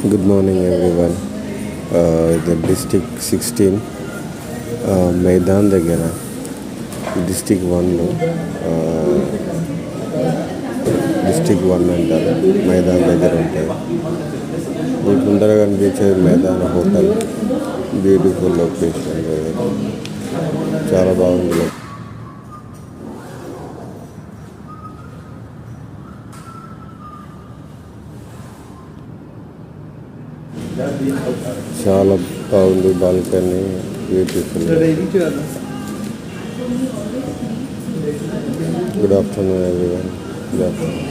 Good morning, everyone. The District 16 Maidan దగ్గర district 1 district 1 అంటారు. మైదాన్ దగ్గర ఉంటాయి. మీకు ముందర కనిపించే మైదాన్ హోటల్ బ్యూటిఫుల్ లొకేషన్, చాలా బాగుంది. చాలా బాగుంది. Balcony beautiful. Good afternoon everyone. Good afternoon.